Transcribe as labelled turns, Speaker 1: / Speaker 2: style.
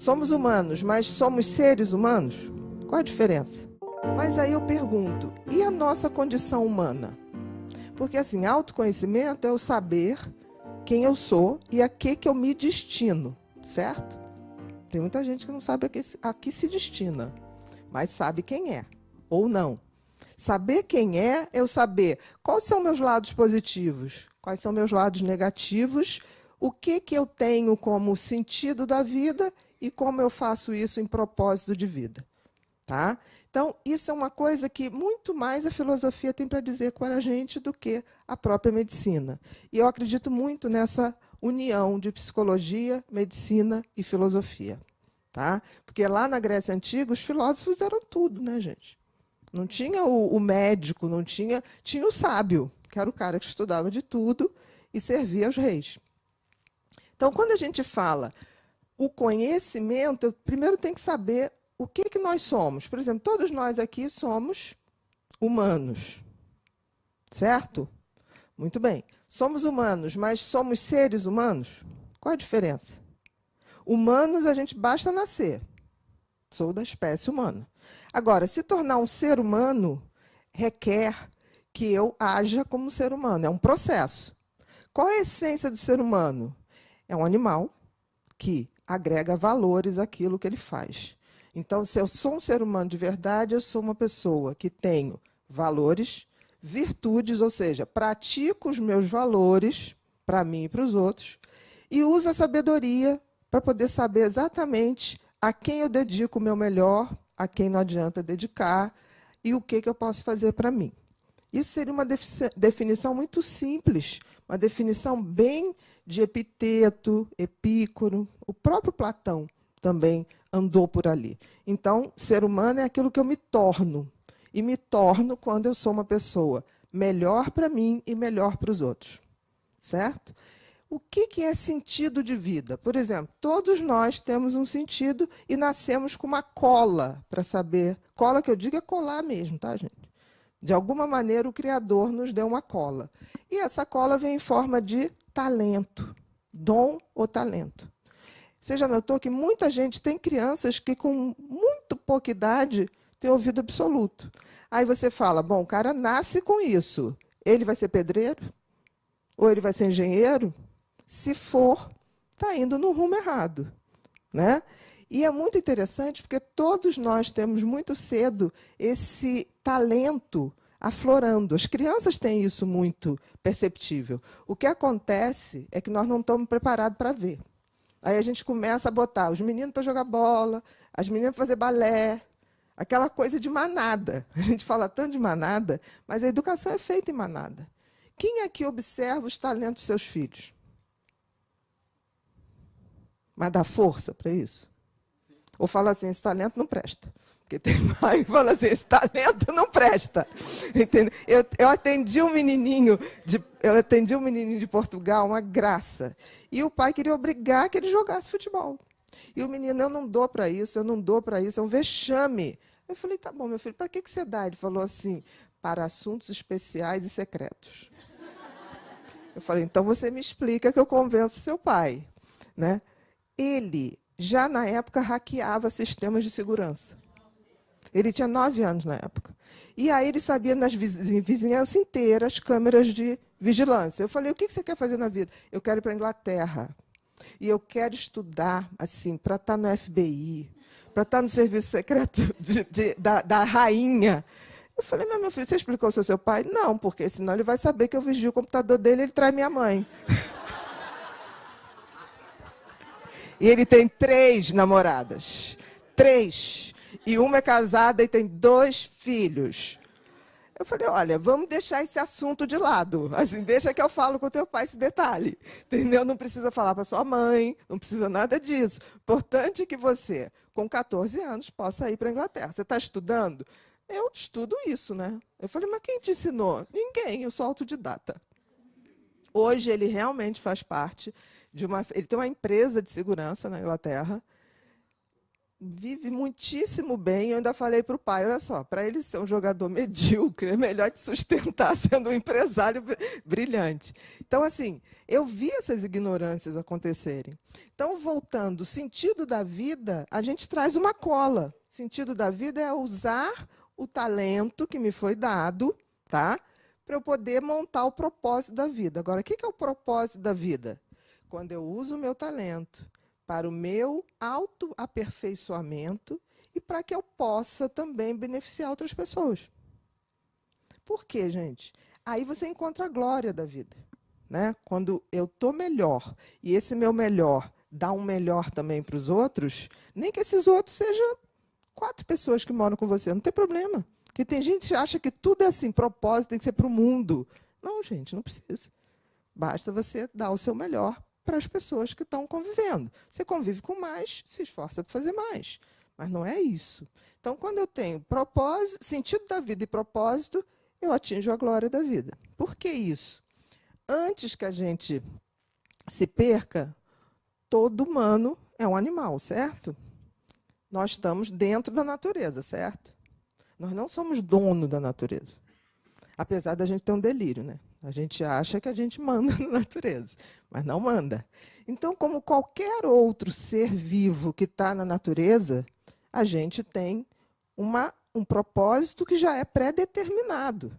Speaker 1: Somos humanos, mas somos seres humanos? Qual a diferença? Mas aí eu pergunto, e a nossa condição humana? Porque, assim, autoconhecimento é o saber quem eu sou e a que eu me destino, certo? Tem muita gente que não sabe a que se destina, mas sabe quem é, ou não. Saber quem é eu saber quais são meus lados positivos, quais são meus lados negativos, o que eu tenho como sentido da vida e como eu faço isso em propósito de vida. Tá? Então, isso é uma coisa que muito mais a filosofia tem para dizer com a gente do que a própria medicina. E eu acredito muito nessa união de psicologia, medicina e filosofia. Tá? Porque lá na Grécia Antiga, os filósofos eram tudo, né, gente? Não tinha o médico, não tinha o sábio, que era o cara que estudava de tudo e servia aos reis. Então, quando a gente fala o conhecimento, eu primeiro tenho que saber o que nós somos. Por exemplo, todos nós aqui somos humanos, certo? Muito bem. Somos humanos, mas somos seres humanos? Qual a diferença? Humanos, a gente basta nascer. Sou da espécie humana. Agora, se tornar um ser humano requer que eu haja como ser humano. É um processo. Qual é a essência do ser humano? É um animal que agrega valores àquilo que ele faz. Então, se eu sou um ser humano de verdade, eu sou uma pessoa que tenho valores, virtudes, ou seja, pratico os meus valores para mim e para os outros, e uso a sabedoria para poder saber exatamente a quem eu dedico o meu melhor, a quem não adianta dedicar, e o que eu posso fazer para mim. Isso seria uma definição muito simples, uma definição bem de Epiteto, Epícoro, o próprio Platão também andou por ali. Então, ser humano é aquilo que eu me torno. E me torno quando eu sou uma pessoa melhor para mim e melhor para os outros. Certo? O que é sentido de vida? Por exemplo, todos nós temos um sentido e nascemos com uma cola para saber. Cola que eu digo é colar mesmo, tá, gente? De alguma maneira, o Criador nos deu uma cola. E essa cola vem em forma de talento, dom ou talento. Você já notou que muita gente tem crianças que, com muito pouca idade, têm ouvido absoluto. Aí você fala, bom, o cara nasce com isso. Ele vai ser pedreiro? Ou ele vai ser engenheiro? Se for, está indo no rumo errado. Né? E é muito interessante, porque todos nós temos muito cedo esse talento aflorando. As crianças têm isso muito perceptível. O que acontece é que nós não estamos preparados para ver. Aí a gente começa a botar os meninos para jogar bola, as meninas para fazer balé, aquela coisa de manada. A gente fala tanto de manada, mas a educação é feita em manada. Quem aqui observa os talentos dos seus filhos? Mas dá força para isso? Ou fala assim, esse talento não presta. Porque tem pai que fala assim, esse talento não presta. Entendeu? Eu atendi um menininho de Portugal, uma graça. E o pai queria obrigar que ele jogasse futebol. E o menino, eu não dou para isso, é um vexame. Eu falei, tá bom, meu filho, para que você dá? Ele falou assim, para assuntos especiais e secretos. Eu falei, então você me explica que eu convenço seu pai. Né? Ele, já na época, hackeava sistemas de segurança. Ele tinha 9 anos na época. E aí ele sabia nas vizinhanças inteiras câmeras de vigilância. Eu falei, o que você quer fazer na vida? Eu quero ir para a Inglaterra. E eu quero estudar assim, para estar no FBI, para estar no serviço secreto da rainha. Eu falei, meu filho, você explicou ao seu pai? Não, porque senão ele vai saber que eu vigio o computador dele e ele trai minha mãe. E ele tem 3 namoradas. 3. E uma é casada e tem 2 filhos. Eu falei, olha, vamos deixar esse assunto de lado. Assim, deixa que eu falo com o teu pai esse detalhe. Entendeu? Não precisa falar para sua mãe, não precisa nada disso. Importante que você, com 14 anos, possa ir para a Inglaterra. Você está estudando? Eu estudo isso, né? Eu falei, mas quem te ensinou? Ninguém, eu sou autodidata. Hoje ele realmente faz parte de ele tem uma empresa de segurança na Inglaterra. vive muitíssimo bem. Eu ainda falei para o pai, olha só, para ele ser um jogador medíocre, é melhor te sustentar sendo um empresário brilhante. Então, assim, eu vi essas ignorâncias acontecerem. Então, voltando, o sentido da vida, a gente traz uma cola. O sentido da vida é usar o talento que me foi dado, tá? Para eu poder montar o propósito da vida. Agora, o que é o propósito da vida? Quando eu uso o meu talento para o meu autoaperfeiçoamento e para que eu possa também beneficiar outras pessoas. Por quê, gente? Aí você encontra a glória da vida, né? Quando eu estou melhor e esse meu melhor dá um melhor também para os outros, nem que esses outros sejam 4 pessoas que moram com você, não tem problema. Porque tem gente que acha que tudo é assim, propósito tem que ser para o mundo. Não, gente, não precisa. Basta você dar o seu melhor para as pessoas que estão convivendo. Você convive com mais, se esforça para fazer mais. Mas não é isso. Então, quando eu tenho propósito, sentido da vida e propósito, eu atinjo a glória da vida. Por que isso? Antes que a gente se perca, todo humano é um animal, certo? Nós estamos dentro da natureza, certo? Nós não somos dono da natureza. Apesar da gente ter um delírio, né? A gente acha que a gente manda na natureza, mas não manda. Então, como qualquer outro ser vivo que está na natureza, a gente tem um propósito que já é pré-determinado.